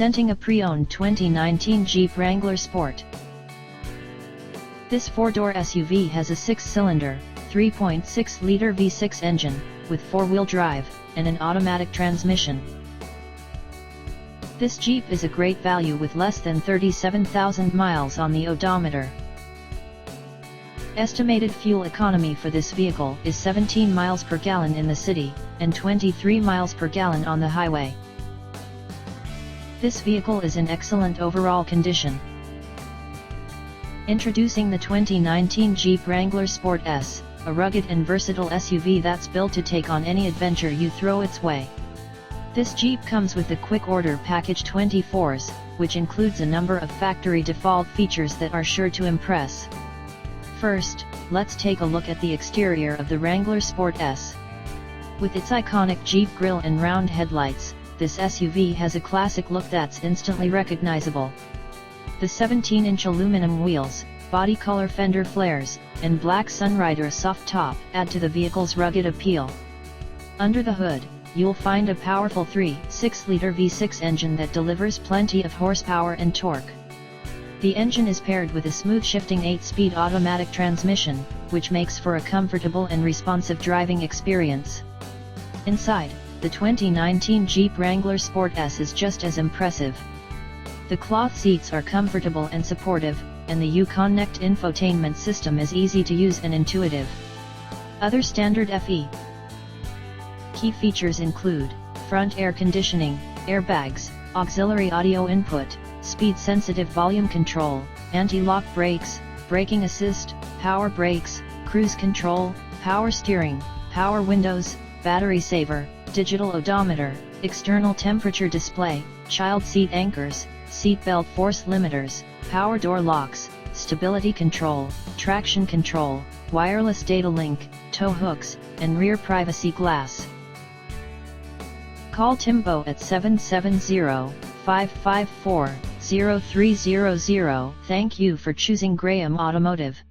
Presenting a pre-owned 2019 Jeep Wrangler Sport. This four-door SUV has a six-cylinder, 3.6-liter V6 engine, with four-wheel drive, and an automatic transmission. This Jeep is a great value with less than 37,000 miles on the odometer. Estimated fuel economy for this vehicle is 17 miles per gallon in the city, and 23 miles per gallon on the highway. This vehicle is in excellent overall condition. Introducing the 2019 Jeep Wrangler Sport S, a rugged and versatile SUV that's built to take on any adventure you throw its way. This Jeep comes with the Quick Order Package 24s, which includes a number of factory default features that are sure to impress. First, let's take a look at the exterior of the Wrangler Sport S. With its iconic Jeep grille and round headlights, this SUV has a classic look that's instantly recognizable. The 17-inch aluminum wheels, body color fender flares, and black Sunrider soft top add to the vehicle's rugged appeal. Under the hood, you'll find a powerful 3.6-liter V6 engine that delivers plenty of horsepower and torque. The engine is paired with a smooth shifting 8-speed automatic transmission, which makes for a comfortable and responsive driving experience. Inside, the 2019 Jeep Wrangler Sport S is just as impressive. The cloth seats are comfortable and supportive, and the Uconnect infotainment system is easy to use and intuitive. Other standard FE key features include front air conditioning, airbags, auxiliary audio input, speed-sensitive volume control, anti-lock brakes, braking assist, power brakes, cruise control, power steering, power windows, battery saver, digital odometer, external temperature display, child seat anchors, seat belt force limiters, power door locks, stability control, traction control, wireless data link, tow hooks, and rear privacy glass. Call Timbo at 770-554-0300. Thank you for choosing Graham Automotive.